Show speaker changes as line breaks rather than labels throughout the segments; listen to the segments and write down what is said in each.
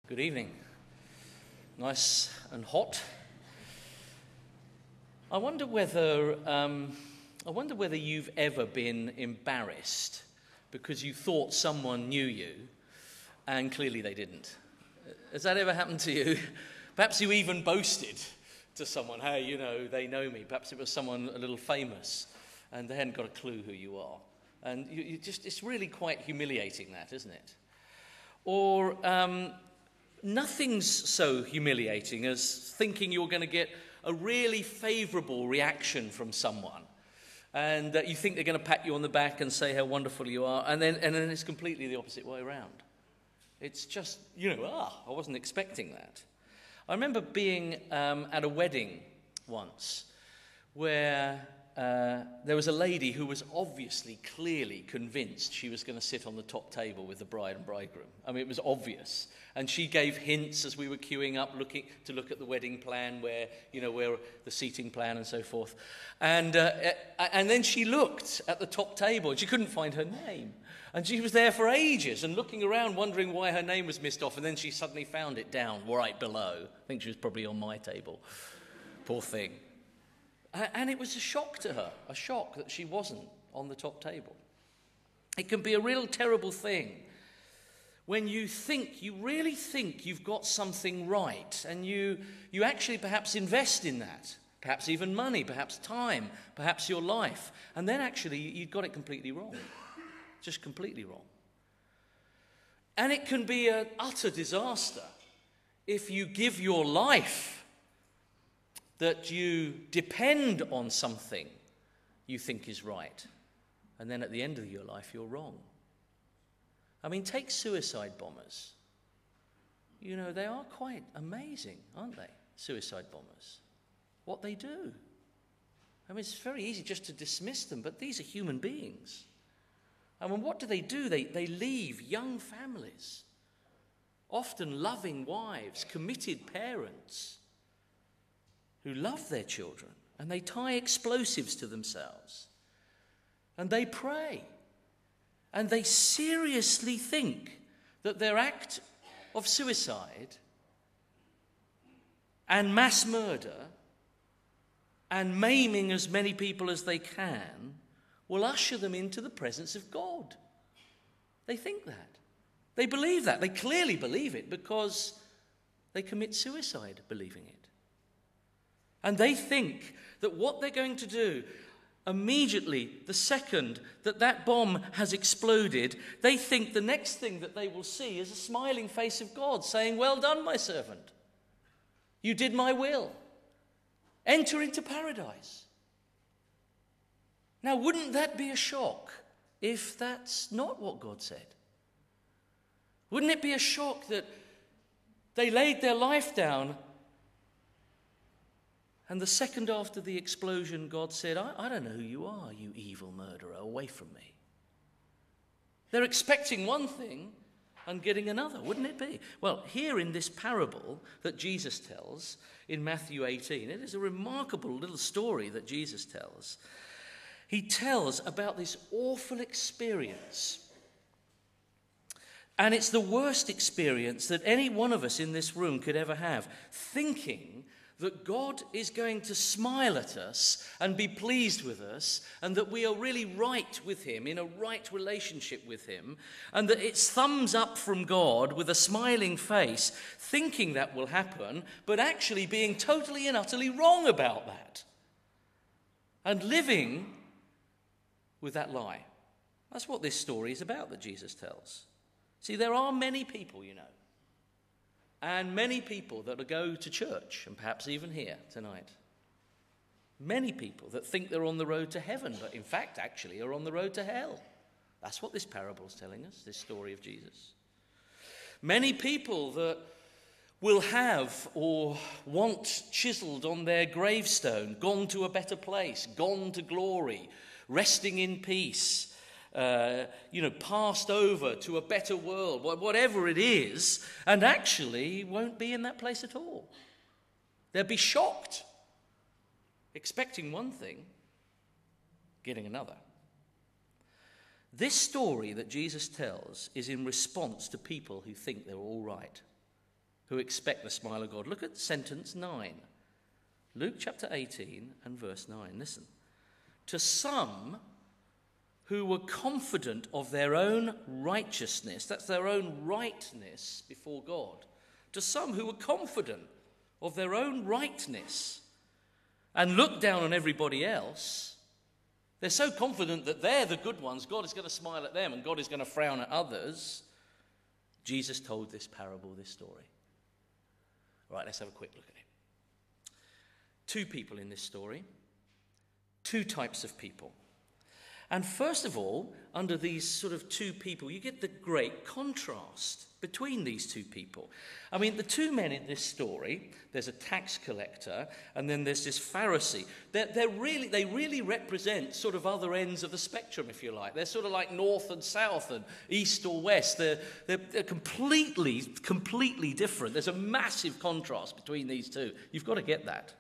Good evening. Nice and hot. I wonder whether you've ever been embarrassed because you thought someone knew you and clearly they didn't. Has that ever happened to you? Perhaps you even boasted to someone, hey, they know me. Perhaps it was someone a little famous and they hadn't got a clue who you are. And it's really quite humiliating, that, isn't it? Or nothing's so humiliating as thinking you're going to get a really favourable reaction from someone. And you think they're going to pat you on the back and say how wonderful you are. And then it's completely the opposite way around. It's just, I wasn't expecting that. I remember being at a wedding once where there was a lady who was obviously, clearly convinced she was going to sit on the top table with the bride and bridegroom. I mean, it was obvious. And she gave hints as we were queuing up, looking at the wedding plan, where the seating plan and so forth. And then she looked at the top table and she couldn't find her name. And she was there for ages and looking around, wondering why her name was missed off. And then she suddenly found it down right below. I think she was probably on my table. Poor thing. And it was a shock to her, a shock that she wasn't on the top table. It can be a real terrible thing when you really think you've got something right, and you actually perhaps invest in that, perhaps even money, perhaps time, perhaps your life, and then actually you've got it completely wrong, just completely wrong. And it can be an utter disaster if you give your life that you depend on something you think is right, and then at the end of your life you're wrong. I mean, take suicide bombers. They are quite amazing, aren't they, suicide bombers? What they do. I mean, it's very easy just to dismiss them, but these are human beings. I mean, what do? They leave young families, often loving wives, committed parents, who love their children, and they tie explosives to themselves, and they pray, and they seriously think that their act of suicide and mass murder and maiming as many people as they can will usher them into the presence of God. They think that. They believe that. They clearly believe it because they commit suicide believing it. And they think that what they're going to do immediately, the second that bomb has exploded, they think the next thing that they will see is a smiling face of God saying, "Well done, my servant. You did my will. Enter into paradise." Now, wouldn't that be a shock if that's not what God said? Wouldn't it be a shock that they laid their life down, and the second after the explosion, God said, I don't know who you are, you evil murderer, away from me. They're expecting one thing and getting another, wouldn't it be? Well, here in this parable that Jesus tells in Matthew 18, it is a remarkable little story that Jesus tells. He tells about this awful experience. And it's the worst experience that any one of us in this room could ever have, thinking that God is going to smile at us and be pleased with us, and that we are really right with him, in a right relationship with him, and that it's thumbs up from God with a smiling face, thinking that will happen, but actually being totally and utterly wrong about that, and living with that lie. That's what this story is about that Jesus tells. See, there are many people, and many people that go to church, and perhaps even here tonight. Many people that think they're on the road to heaven, but in fact actually are on the road to hell. That's what this parable is telling us, this story of Jesus. Many people that will have or want chiseled on their gravestone, gone to a better place, gone to glory, resting in peace, passed over to a better world, whatever it is, and actually won't be in that place at all. They'll be shocked, expecting one thing, getting another. This story that Jesus tells is in response to people who think they're all right. who expect the smile of God. Look at sentence 9. Luke chapter 18 and verse 9. Listen. To some who were confident of their own righteousness, that's their own rightness before God. To some who were confident of their own rightness and looked down on everybody else, they're so confident that they're the good ones, God is going to smile at them and God is going to frown at others. Jesus told this parable, this story. Right, let's have a quick look at it. Two people in this story, two types of people. And first of all, under these sort of two people, you get the great contrast between these two people. I mean, the two men in this story, there's a tax collector and then there's this Pharisee. They really represent sort of other ends of the spectrum, if you like. They're sort of like north and south and east or west. They're completely different. There's a massive contrast between these two. You've got to get that.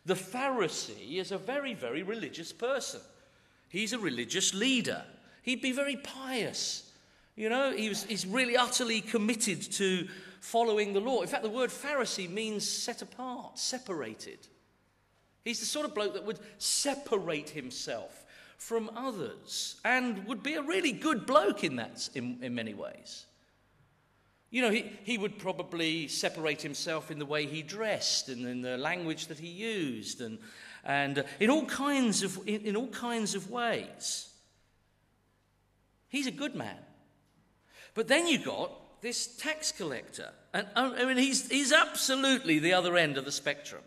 The Pharisee is a very, very religious person. He's a religious leader. He'd be very pious. You know, he's really utterly committed to following the law. In fact, the word Pharisee means set apart, separated. He's the sort of bloke that would separate himself from others and would be a really good bloke in many ways. You know, he would probably separate himself in the way he dressed and in the language that he used and in all kinds of ways. He's a good man. But then you got this tax collector. And I mean, he's absolutely the other end of the spectrum.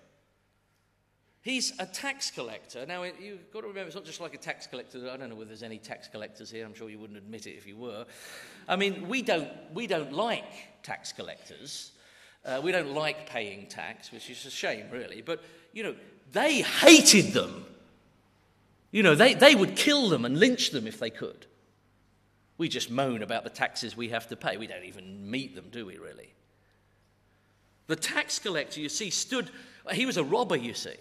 He's a tax collector. Now, you've got to remember, it's not just like a tax collector. I don't know whether there's any tax collectors here. I'm sure you wouldn't admit it if you were. I mean, we don't like tax collectors. We don't like paying tax, which is a shame, really. But, you know, they hated them. You know, they would kill them and lynch them if they could. We just moan about the taxes we have to pay. We don't even meet them, do we, really? The tax collector, you see, he was a robber, you see,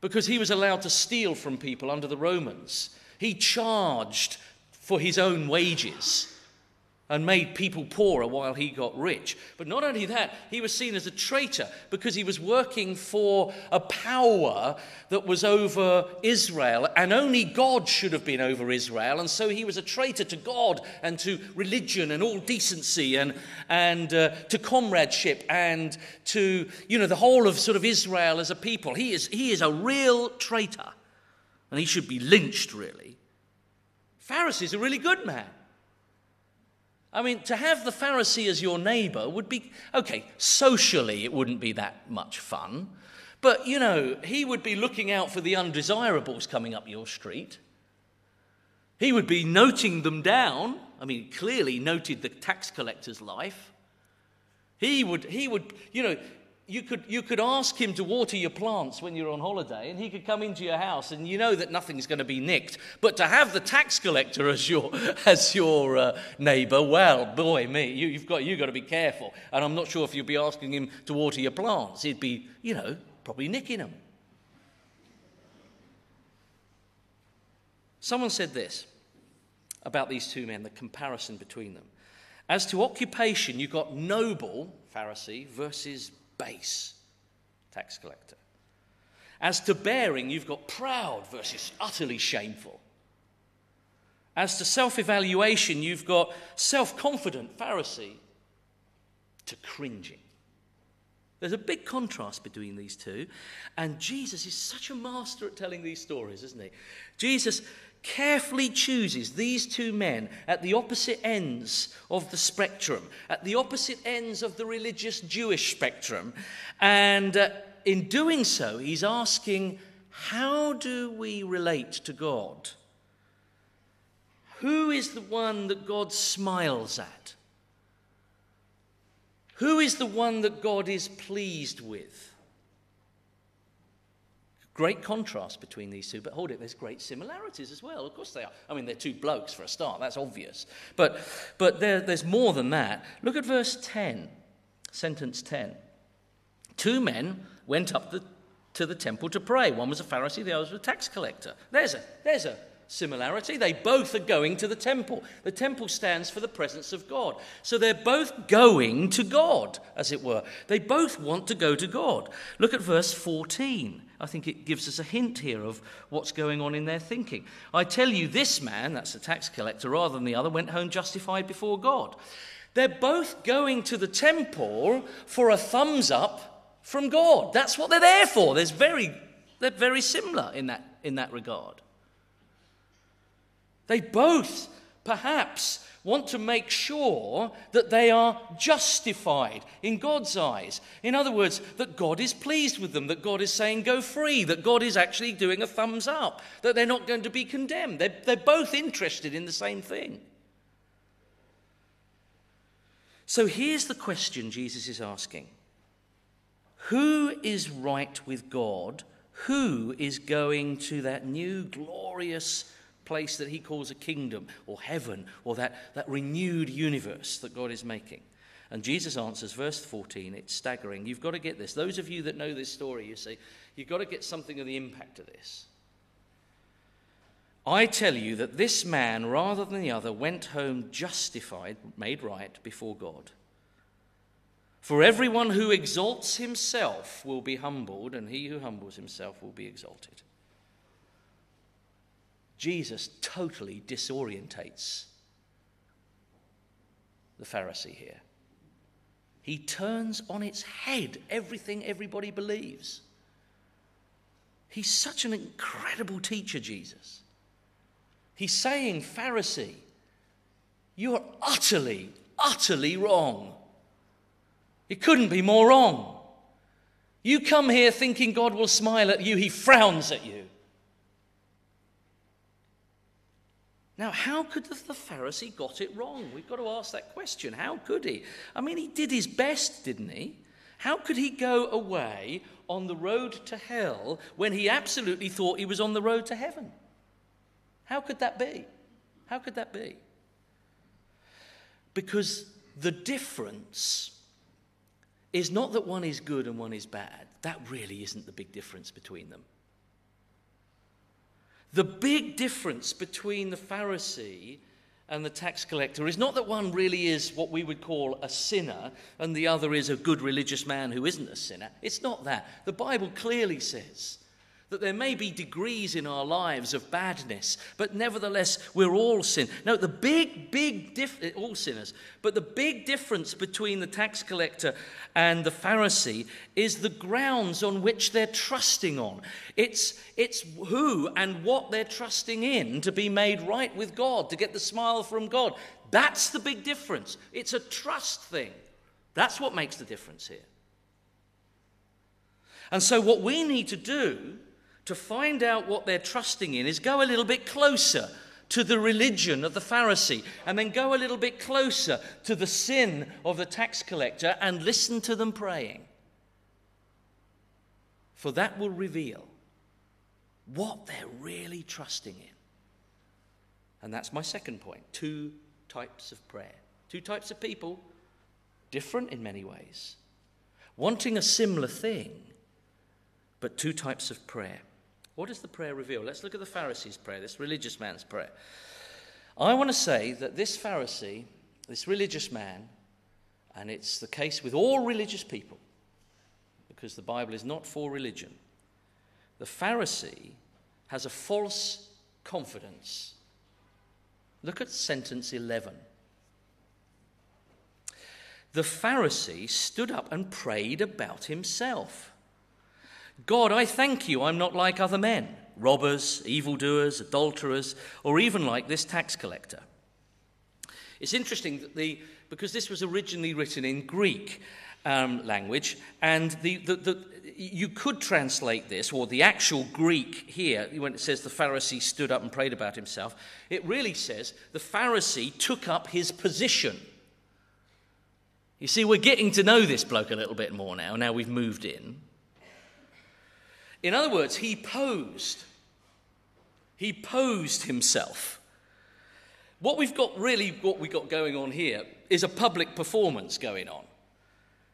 because he was allowed to steal from people under the Romans. He charged for his own wages and made people poorer while he got rich. But not only that, he was seen as a traitor because he was working for a power that was over Israel, and only God should have been over Israel, and so he was a traitor to God and to religion and all decency and to comradeship and to, you know, the whole of sort of Israel as a people. He is a real traitor, and he should be lynched, really. Pharisee's a really good man. I mean, to have the Pharisee as your neighbour would be, okay, socially it wouldn't be that much fun, but, you know, he would be looking out for the undesirables coming up your street. He would be noting them down. I mean, clearly noted the tax collector's life. He would, you know, you could ask him to water your plants when you're on holiday, and he could come into your house, and you know that nothing's going to be nicked. But to have the tax collector as your neighbour, well, boy, you've got to be careful. And I'm not sure if you'd be asking him to water your plants. He'd be, you know, probably nicking them. Someone said this about these two men, the comparison between them. As to occupation, you've got noble, Pharisee, versus base, tax collector. As to bearing, you've got proud versus utterly shameful. As to self-evaluation, you've got self-confident, Pharisee, to cringing. There's a big contrast between these two, and Jesus is such a master at telling these stories, isn't he? Jesus carefully chooses these two men at the opposite ends of the spectrum, at the opposite ends of the religious Jewish spectrum. And in doing so, he's asking, how do we relate to God? Who is the one that God smiles at? Who is the one that God is pleased with? Great contrast between these two, but hold it, there's great similarities as well. Of course they are. I mean, they're two blokes for a start, that's obvious. But there's more than that. Look at verse 10, sentence 10. Two men went up to the temple to pray. One was a Pharisee, the other was a tax collector. There's similarity. They both are going to the temple. The temple stands for the presence of God. So they're both going to God, as it were. They both want to go to God. Look at verse 14. I think it gives us a hint here of what's going on in their thinking. I tell you, this man, that's the tax collector, rather than the other, went home justified before God. They're both going to the temple for a thumbs up from God. That's what they're there for. They're very similar in that regard. They both, perhaps, want to make sure that they are justified in God's eyes. In other words, that God is pleased with them, that God is saying go free, that God is actually doing a thumbs up, that they're not going to be condemned. They're both interested in the same thing. So here's the question Jesus is asking. Who is right with God? Who is going to that new glorious place that he calls a kingdom or heaven or that renewed universe that God is making? And Jesus answers, verse 14, it's staggering. You've got to get this. Those of you that know this story, you see, you've got to get something of the impact of this. I tell you that this man, rather than the other, went home justified, made right before God. For everyone who exalts himself will be humbled, and he who humbles himself will be exalted. Jesus totally disorientates the Pharisee here. He turns on its head everything everybody believes. He's such an incredible teacher, Jesus. He's saying, Pharisee, you're utterly, utterly wrong. It couldn't be more wrong. You come here thinking God will smile at you, he frowns at you. Now, how could the Pharisee got it wrong? We've got to ask that question. How could he? I mean, he did his best, didn't he? How could he go away on the road to hell when he absolutely thought he was on the road to heaven? How could that be? How could that be? Because the difference is not that one is good and one is bad. That really isn't the big difference between them. The big difference between the Pharisee and the tax collector is not that one really is what we would call a sinner and the other is a good religious man who isn't a sinner. It's not that. The Bible clearly says that there may be degrees in our lives of badness, but nevertheless we're all sin. No, the big difference, all sinners, but the big difference between the tax collector and the Pharisee is the grounds on which they're trusting on. It's who and what they're trusting in to be made right with God, to get the smile from God. That's the big difference. It's a trust thing. That's what makes the difference here. And so what we need to do to find out what they're trusting in is go a little bit closer to the religion of the Pharisee and then go a little bit closer to the sin of the tax collector and listen to them praying. For that will reveal what they're really trusting in. And that's my second point. 2 types of prayer. 2 types of people, different in many ways, wanting a similar thing, but 2 types of prayer. What does the prayer reveal? Let's look at the Pharisee's prayer, this religious man's prayer. I want to say that this Pharisee, this religious man, and it's the case with all religious people, because the Bible is not for religion, the Pharisee has a false confidence. Look at sentence 11. The Pharisee stood up and prayed about himself. God, I thank you I'm not like other men, robbers, evildoers, adulterers, or even like this tax collector. It's interesting that because this was originally written in Greek language, and you could translate this, or the actual Greek here, when it says the Pharisee stood up and prayed about himself, it really says the Pharisee took up his position. You see, we're getting to know this bloke a little bit more now we've moved in. In other words, he posed himself. What we've got going on here is a public performance going on.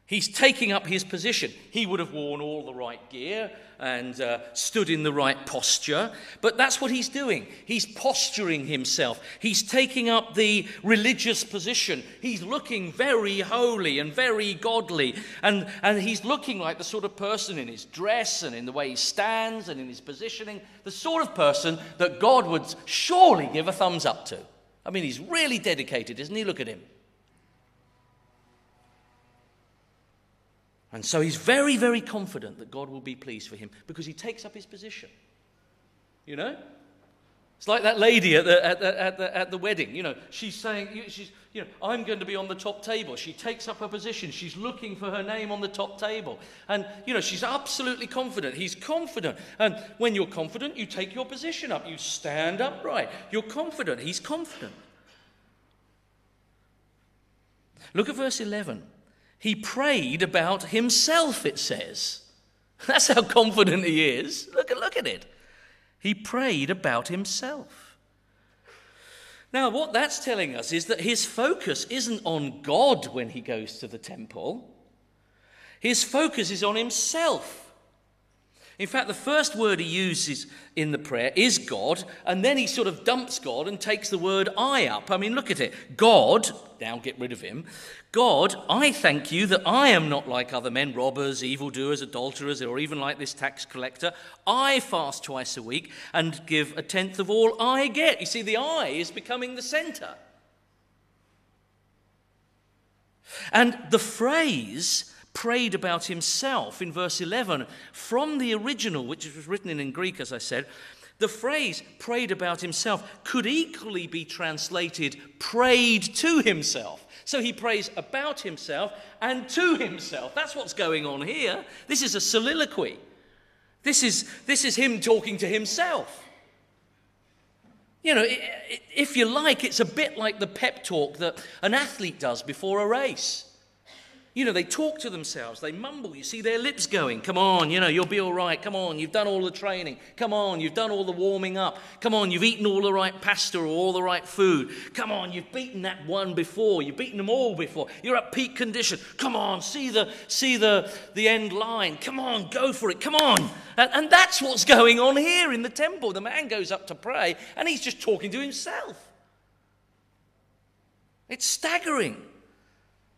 He's taking up his position. He would have worn all the right gear and stood in the right posture, but that's what he's doing. He's posturing himself. He's taking up the religious position. He's looking very holy and very godly, and he's looking like the sort of person in his dress and in the way he stands and in his positioning, the sort of person that God would surely give a thumbs up to. I mean, he's really dedicated, isn't he? Look at him. And so he's very, very confident that God will be pleased for him because he takes up his position. You know? It's like that lady at the wedding. You know, she's saying, I'm going to be on the top table. She takes up her position. She's looking for her name on the top table. And, she's absolutely confident. He's confident. And when you're confident, you take your position up. You stand upright. You're confident. He's confident. Look at verse 11. He prayed about himself, it says. That's how confident he is. Look at it. He prayed about himself. Now, what that's telling us is that his focus isn't on God when he goes to the temple. His focus is on himself. In fact, the first word he uses in the prayer is God, and then he sort of dumps God and takes the word I up. I mean, look at it. God, now get rid of him. God, I thank you that I am not like other men, robbers, evildoers, adulterers, or even like this tax collector. I fast twice a week and give 1/10 of all I get. You see, the I is becoming the center. And the phrase prayed about himself in verse 11, from the original, which was written in Greek, as I said, the phrase prayed about himself could equally be translated prayed to himself. So he prays about himself and to himself. That's what's going on here. This is a soliloquy. This is him talking to himself. If you like, it's a bit like the pep talk that an athlete does before a race. They talk to themselves, they mumble, you see their lips going, come on, you'll be all right, come on, you've done all the training, come on, you've done all the warming up, come on, you've eaten all the right pasta or all the right food, come on, you've beaten that one before, you've beaten them all before, you're at peak condition, come on, see the end line, come on, go for it, come on. And that's what's going on here in the temple. The man goes up to pray and he's just talking to himself. It's staggering.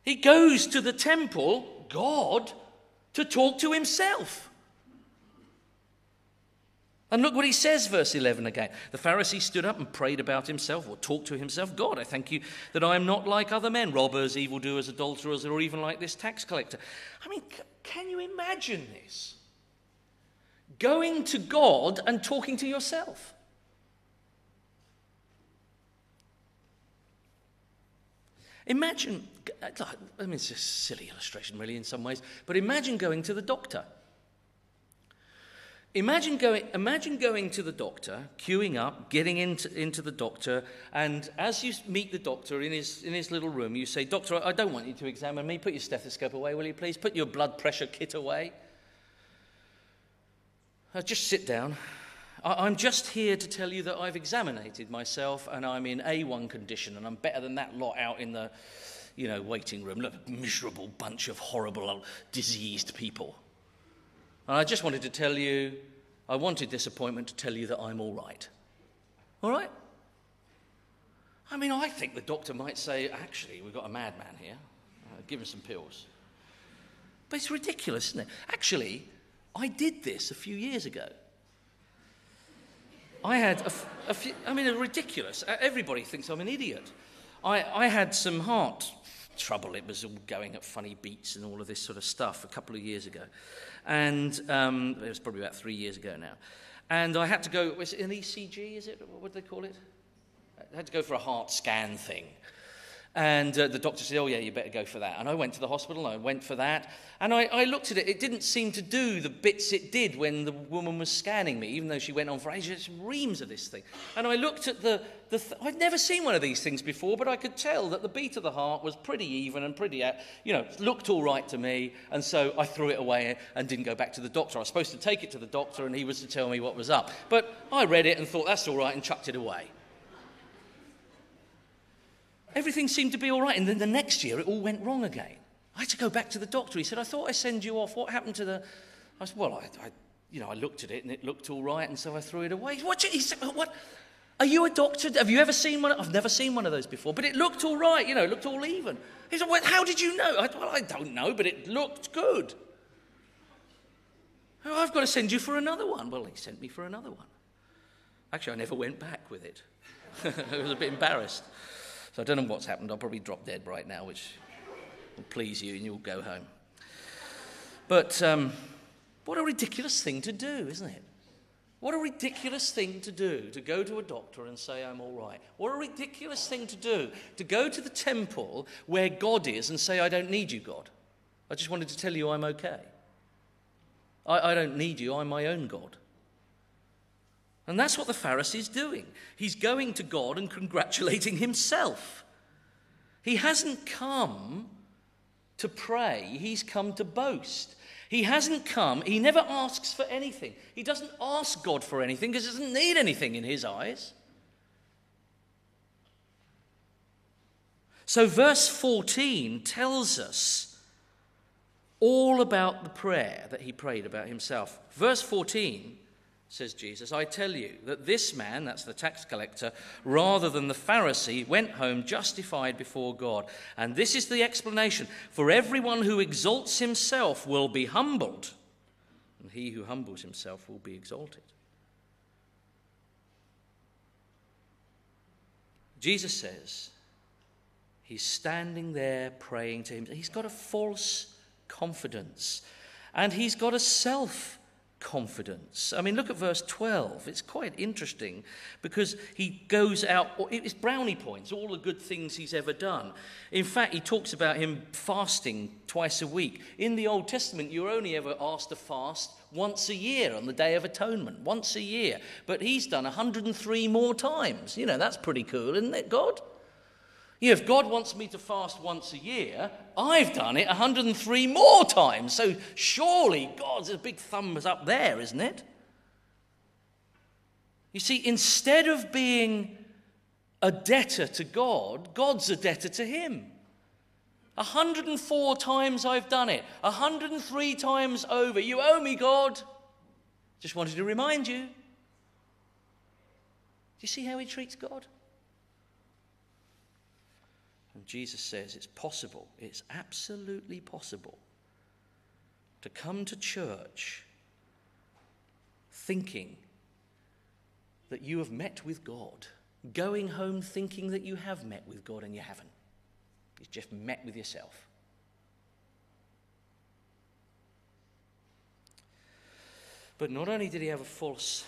He goes to the temple, God, to talk to himself. And look what he says, verse 11 again. The Pharisee stood up and prayed about himself, or talked to himself. God, I thank you that I am not like other men, robbers, evildoers, adulterers, or even like this tax collector. I mean, can you imagine this? Going to God and talking to yourself. Imagine, I mean, it's a silly illustration really in some ways, but imagine going to the doctor. Imagine going to the doctor, queuing up, getting into the doctor, and as you meet the doctor in his little room, you say, Doctor, I don't want you to examine me. Put your stethoscope away, will you please? Put your blood pressure kit away. Just sit down. I'm just here to tell you that I've examinated myself and I'm in A1 condition and I'm better than that lot out in the, waiting room. Look, miserable bunch of horrible, diseased people. And I just wanted to tell you, I wanted this appointment to tell you that I'm all right. All right? I mean, I think the doctor might say, actually, we've got a madman here. Give him some pills. But it's ridiculous, isn't it? Actually, I did this a few years ago. I had a few, ridiculous. Everybody thinks I'm an idiot. I had some heart trouble. It was all going at funny beats and all of this sort of stuff a couple of years ago. And it was probably about 3 years ago now. And I had to go, was it an ECG, is it? What do they call it? I had to go for a heart scan thing. And the doctor said, oh, yeah, you better go for that. And I went to the hospital, and I went for that. And I looked at it. It didn't seem to do the bits it did when the woman was scanning me, even though she went on for ages. Reams of this thing. And I looked at I'd never seen one of these things before, but I could tell that the beat of the heart was pretty even and pretty, looked all right to me. And so I threw it away and didn't go back to the doctor. I was supposed to take it to the doctor, and he was to tell me what was up. But I read it and thought, that's all right, and chucked it away. Everything seemed to be all right, and then the next year it all went wrong again. I had to go back to the doctor. He said, I thought I send you off. What happened to the... I said, well, I looked at it and it looked all right, and so I threw it away. He said, what? Are you a doctor? Have you ever seen one? I've never seen one of those before, but it looked all right, it looked all even. He said, well, how did you know? I don't know, but it looked good. Oh, I've got to send you for another one. Well, he sent me for another one. Actually, I never went back with it. I was a bit embarrassed. So I don't know what's happened. I'll probably drop dead right now, which will please you and you'll go home. But what a ridiculous thing to do, isn't it? What a ridiculous thing to do, to go to a doctor and say, I'm all right. What a ridiculous thing to do, to go to the temple where God is and say, I don't need you, God. I just wanted to tell you I'm okay. I don't need you, I'm my own God. And that's what the Pharisee's doing. He's going to God and congratulating himself. He hasn't come to pray, he's come to boast. He hasn't come, he never asks for anything. He doesn't ask God for anything because he doesn't need anything in his eyes. So verse 14 tells us all about the prayer that he prayed about himself. Verse 14 says Jesus, I tell you that this man, that's the tax collector, rather than the Pharisee, went home justified before God. And this is the explanation. For everyone who exalts himself will be humbled, and he who humbles himself will be exalted. Jesus says he's standing there praying to him. He's got a false confidence, and he's got a self-confidence. I mean, look at verse 12. It's quite interesting because he goes out, it's brownie points, all the good things he's ever done. In fact, he talks about him fasting twice a week. In the Old Testament, you were only ever asked to fast once a year on the Day of Atonement, once a year. But he's done 103 more times. That's pretty cool, isn't it, God? If God wants me to fast once a year, I've done it 103 more times. So surely God's a big thumbs up there, isn't it? You see, instead of being a debtor to God, God's a debtor to him. 104 times I've done it. 103 times over. You owe me, God. Just wanted to remind you. Do you see how he treats God? And Jesus says it's possible, it's absolutely possible to come to church thinking that you have met with God, going home thinking that you have met with God and you haven't. You've just met with yourself. But not only did he have a false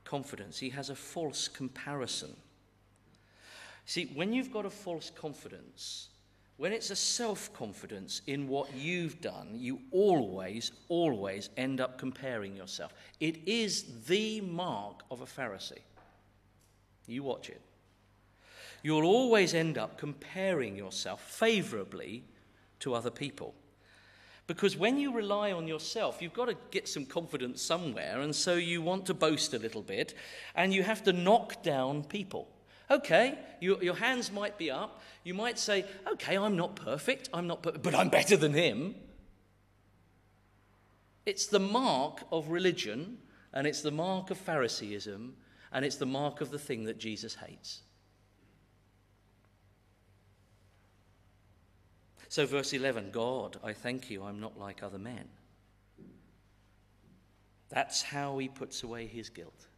confidence, he has a false comparison. See, when you've got a false confidence, when it's a self-confidence in what you've done, you always end up comparing yourself. It is the mark of a Pharisee. You watch it. You'll always end up comparing yourself favourably to other people. Because when you rely on yourself, you've got to get some confidence somewhere, and so you want to boast a little bit, and you have to knock down people. Okay, your hands might be up. You might say, okay, I'm not perfect, but I'm better than him. It's the mark of religion, and it's the mark of Phariseeism, and it's the mark of the thing that Jesus hates. So verse 11, God, I thank you, I'm not like other men. That's how he puts away his guilt.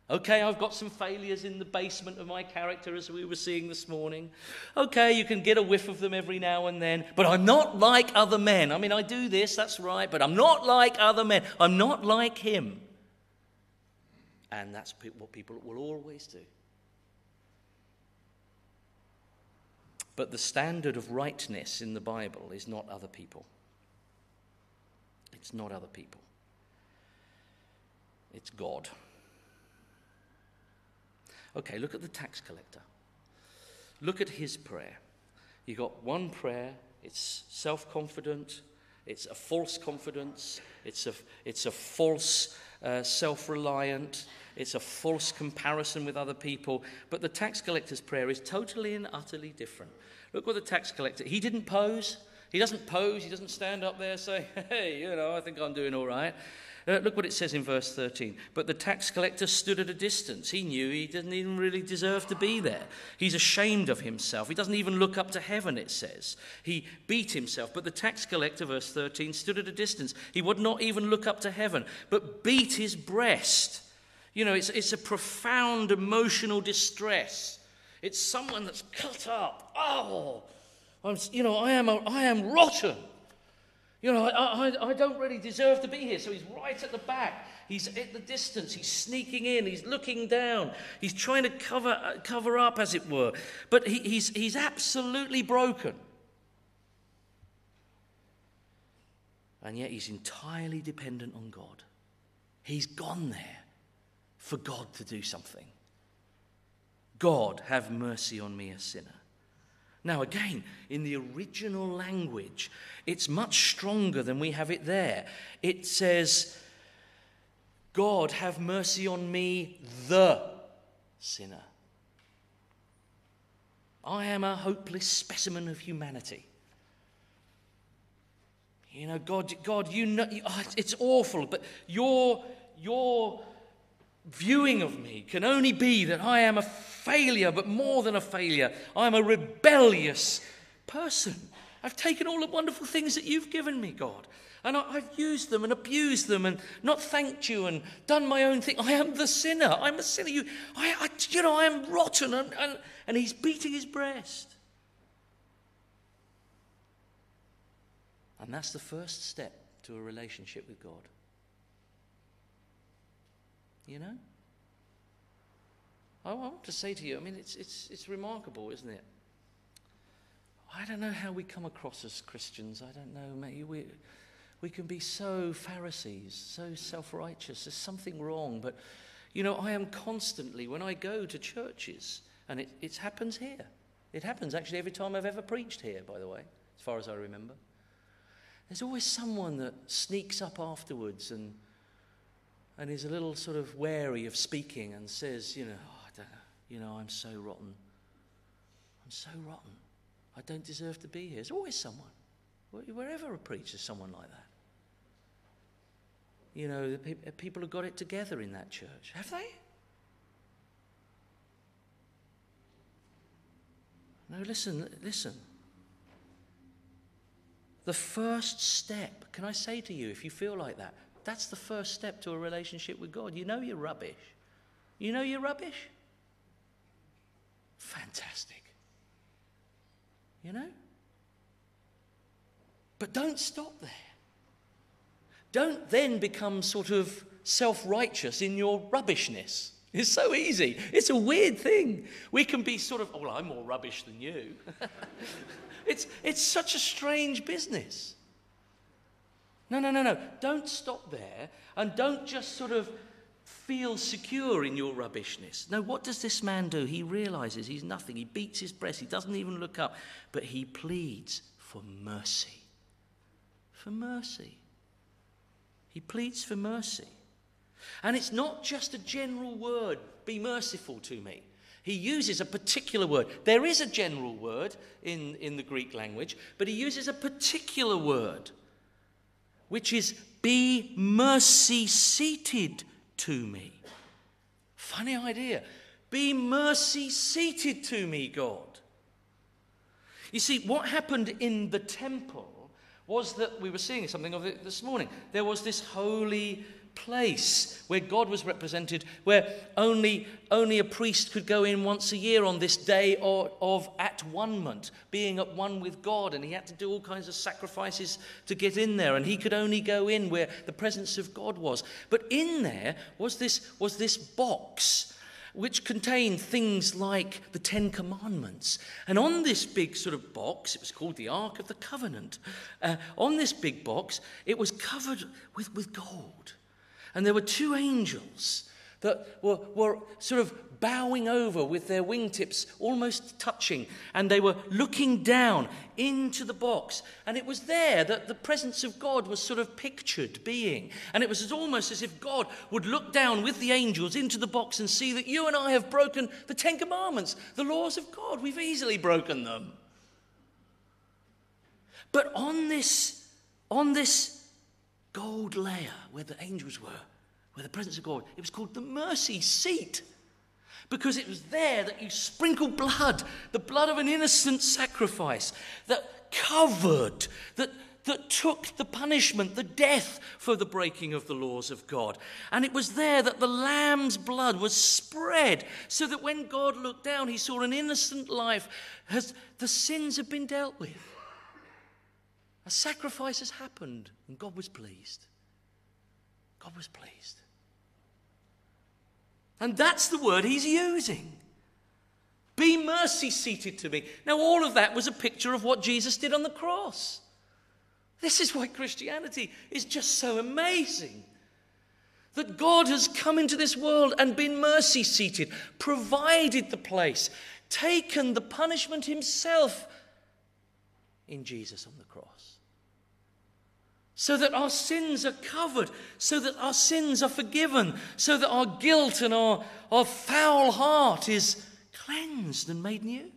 Okay, I've got some failures in the basement of my character, as we were seeing this morning. Okay, you can get a whiff of them every now and then, but I'm not like other men. I mean, I do this, that's right, but I'm not like other men. I'm not like him. And that's what people will always do. But the standard of rightness in the Bible is not other people. It's not other people. It's God. Okay, look at the tax collector. Look at his prayer. You've got one prayer, it's self-confident, it's a false confidence, it's a false self-reliant, it's a false comparison with other people. But the tax collector's prayer is totally and utterly different. Look what the tax collector, he didn't pose. He doesn't pose. He doesn't stand up there and say, hey, I think I'm doing all right. Look what it says in verse 13. But the tax collector stood at a distance. He knew he didn't even really deserve to be there. He's ashamed of himself. He doesn't even look up to heaven, it says. He beat himself. But the tax collector, verse 13, stood at a distance. He would not even look up to heaven, but beat his breast. It's a profound emotional distress. It's someone that's cut up. Oh, I am rotten. I don't really deserve to be here. So he's right at the back. He's at the distance. He's sneaking in. He's looking down. He's trying to cover up, as it were. But he's absolutely broken. And yet he's entirely dependent on God. He's gone there for God to do something. God, have mercy on me, a sinner. Now again, in the original language, it's much stronger than we have it there. It says, God, have mercy on me, the sinner. I am a hopeless specimen of humanity. God, it's awful, but your viewing of me can only be that I am a failure, but more than a failure. I'm a rebellious person. I've taken all the wonderful things that you've given me, God, and I've used them and abused them and not thanked you and done my own thing. I am the sinner. I'm a sinner. I am rotten. And he's beating his breast. And that's the first step to a relationship with God. I want to say to you, it's remarkable, isn't it? I don't know how we come across as Christians. I don't know. Maybe we can be so Pharisees, so self-righteous. There's something wrong. But, I am constantly, when I go to churches, and it happens here. It happens actually every time I've ever preached here, by the way, as far as I remember. There's always someone that sneaks up afterwards and is a little sort of wary of speaking and says, I don't know, I'm so rotten. I'm so rotten. I don't deserve to be here. There's always someone. Wherever I preach, there's someone like that. The people have got it together in that church. Have they? No, listen. The first step, can I say to you, if you feel like that, that's the first step to a relationship with God. You're rubbish. You're rubbish? Fantastic. But don't stop there. Don't then become sort of self-righteous in your rubbishness. It's so easy. It's a weird thing. We can be sort of, I'm more rubbish than you. It's such a strange business. No. Don't stop there, and don't just sort of feel secure in your rubbishness. No, what does this man do? He realizes he's nothing. He beats his breast. He doesn't even look up, but he pleads for mercy. For mercy. He pleads for mercy. And it's not just a general word, be merciful to me. He uses a particular word. There is a general word in the Greek language, but he uses a particular word, which is be mercy-seated to me. Funny idea. Be mercy-seated to me, God. You see, what happened in the temple was that, we were seeing something of it this morning, there was this holy place where God was represented, where only a priest could go in once a year on this day of at-one-ment, being at one with God, and he had to do all kinds of sacrifices to get in there, and he could only go in where the presence of God was. But in there was this box which contained things like the Ten Commandments. And on this big sort of box, it was called the Ark of the Covenant, on this big box, it was covered with gold. And there were two angels that were sort of bowing over with their wingtips almost touching. And they were looking down into the box. And it was there that the presence of God was sort of pictured being. And it was almost as if God would look down with the angels into the box and see that you and I have broken the Ten Commandments, the laws of God. We've easily broken them. But on this gold layer where the angels were, where the presence of God, it was called the mercy seat. Because it was there that you sprinkled blood, the blood of an innocent sacrifice that covered, that took the punishment, the death for the breaking of the laws of God. And it was there that the lamb's blood was spread so that when God looked down, he saw an innocent life as the sins had been dealt with. A sacrifice has happened and God was pleased. God was pleased. And that's the word he's using. Be mercy seated to me. Now, all of that was a picture of what Jesus did on the cross. This is why Christianity is just so amazing. That God has come into this world and been mercy seated, provided the place, taken the punishment himself in Jesus on the cross. So that our sins are covered, so that our sins are forgiven, so that our guilt and our foul heart is cleansed and made new.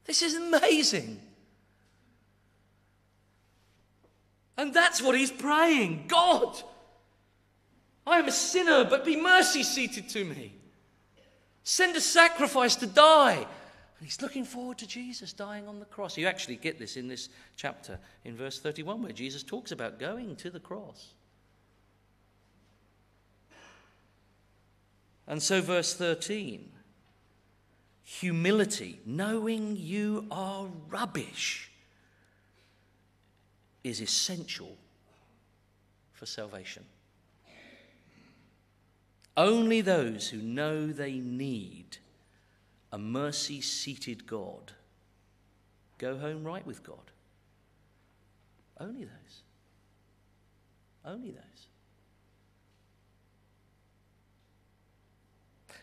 This is amazing. And that's what he's praying. God, I am a sinner, but be mercy seated to me. Send a sacrifice to die. And he's looking forward to Jesus dying on the cross. You actually get this in this chapter in verse 31 where Jesus talks about going to the cross. And so verse 13, humility, knowing you are rubbish, is essential for salvation. Only those who know they need a mercy-seated God go home right with God. Only those. Only those.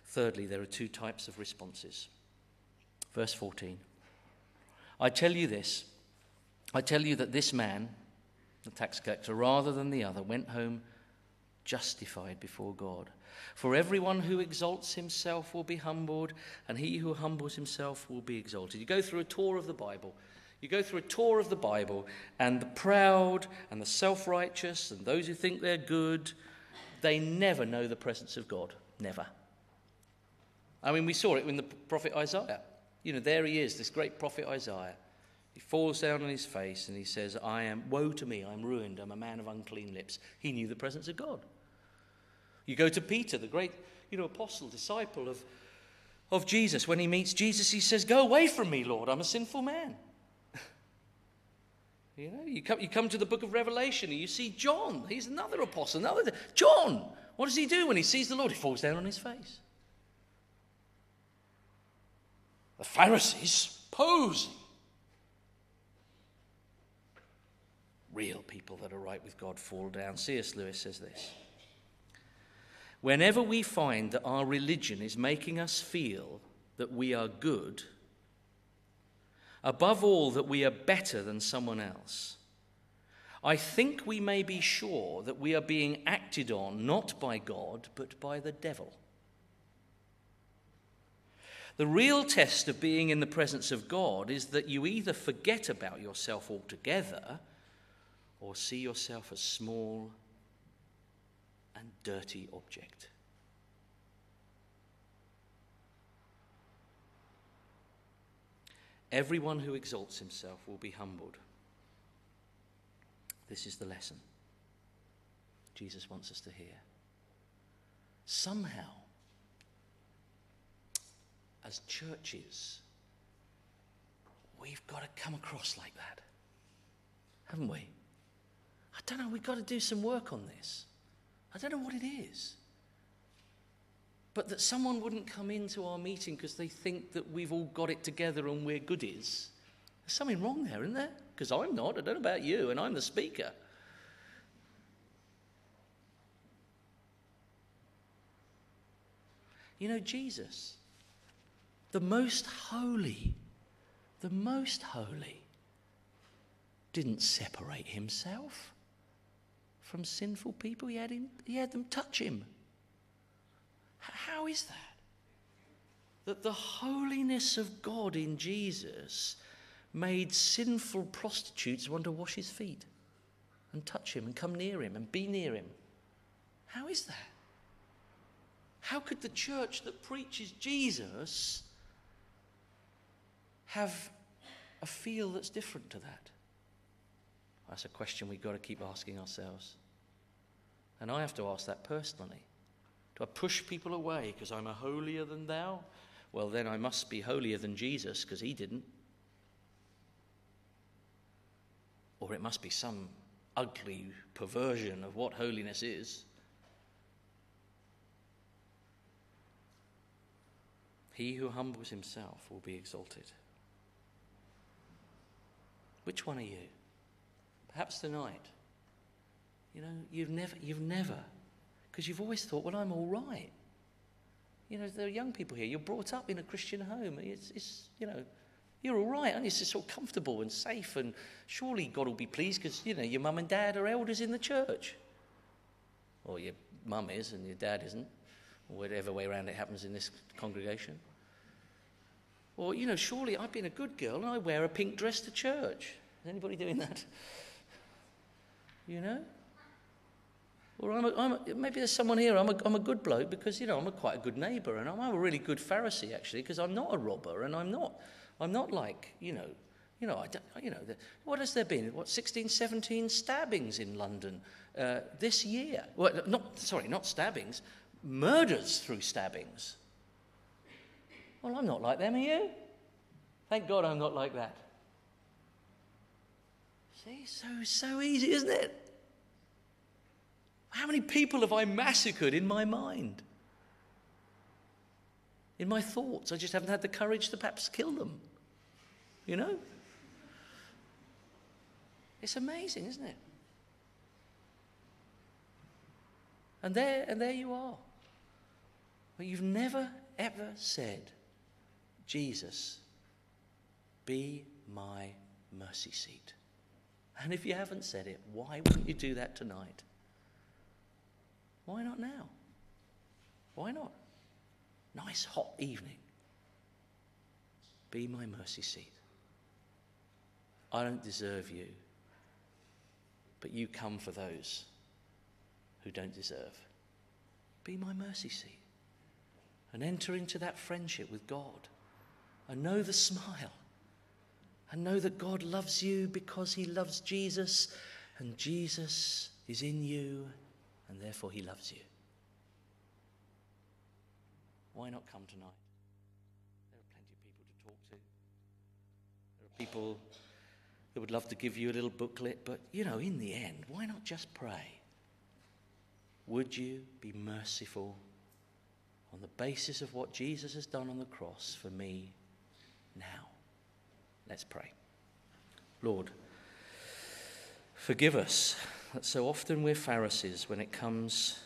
Thirdly, there are two types of responses. Verse 14. I tell you this. I tell you that this man, the tax collector, rather than the other, went home justified before God. For everyone who exalts himself will be humbled, and he who humbles himself will be exalted. You go through a tour of the Bible. And the proud and the self-righteous and those who think they're good, they never know the presence of God. Never. I mean, we saw it in the prophet Isaiah. You know, there he is, this great prophet Isaiah. He falls down on his face and he says, woe to me, I'm ruined, I'm a man of unclean lips. He knew the presence of God. You go to Peter, the great, apostle, disciple of Jesus. When he meets Jesus, he says, go away from me, Lord, I'm a sinful man. You come to the book of Revelation and you see John. He's another apostle. John, what does he do when he sees the Lord? He falls down on his face. The Pharisees posing. Real people that are right with God fall down. C.S. Lewis says this. Whenever we find that our religion is making us feel that we are good, above all that we are better than someone else, I think we may be sure that we are being acted on not by God but by the devil. The real test of being in the presence of God is that you either forget about yourself altogether or see yourself as small and dirty object. Everyone who exalts himself will be humbled. This is the lesson Jesus wants us to hear. Somehow, as churches, we've got to come across like that, haven't we? I don't know, we've got to do some work on this. I don't know what it is. But that someone wouldn't come into our meeting because they think that we've all got it together and we're goodies. There's something wrong there, isn't there? Because I'm not. I don't know about you, and I'm the speaker. Jesus, the most holy, didn't separate himself from sinful people. He had them touch him. How is that? That the holiness of God in Jesus made sinful prostitutes want to wash his feet and touch him and come near him and be near him. How is that? How could the church that preaches Jesus have a feel that's different to that? That's a question we've got to keep asking ourselves. And I have to ask that personally. Do I push people away because I'm a holier than thou? Well, then I must be holier than Jesus because he didn't. Or it must be some ugly perversion of what holiness is. He who humbles himself will be exalted. Which one are you? Perhaps tonight. You know, you've never, because you've always thought, well, I'm all right. You know, there are young people here. You're brought up in a Christian home. It's you know, you're all right, aren't you? It's just so comfortable and safe, and surely God will be pleased because, you know, your mum and dad are elders in the church. Or your mum is and your dad isn't, or whatever way around it happens in this congregation. Or, you know, surely I've been a good girl and I wear a pink dress to church. Is anybody doing that? You know? Or maybe there's someone here, I'm a good bloke because, you know, I'm quite a good neighbour, and I'm a really good Pharisee, actually, because I'm not a robber, and I'm not like, what has there been? 16, 17 stabbings in London this year? Well, not stabbings, murders through stabbings. Well, I'm not like them, are you? Thank God I'm not like that. See, so easy, isn't it? How many people have I massacred in my mind? In my thoughts? I just haven't had the courage to perhaps kill them. You know? It's amazing, isn't it? And there you are. But you've never, ever said, Jesus, be my mercy seat. And if you haven't said it, why wouldn't you do that tonight? Why not now? Why not? Nice hot evening. Be my mercy seat. I don't deserve you, but you come for those who don't deserve. Be my mercy seat. And enter into that friendship with God. And know the smile. And know that God loves you because he loves Jesus. And Jesus is in you. And therefore he loves you. Why not come tonight? There are plenty of people to talk to. There are people that would love to give you a little booklet. But, you know, in the end, why not just pray? Would you be merciful on the basis of what Jesus has done on the cross for me now? Let's pray. Lord, forgive us that so often we're Pharisees when it comes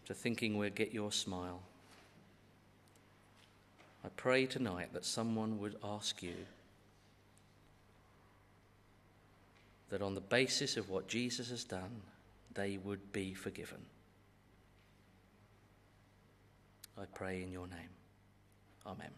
to thinking we'll get your smile. I pray tonight that someone would ask you that on the basis of what Jesus has done, they would be forgiven. I pray in your name. Amen.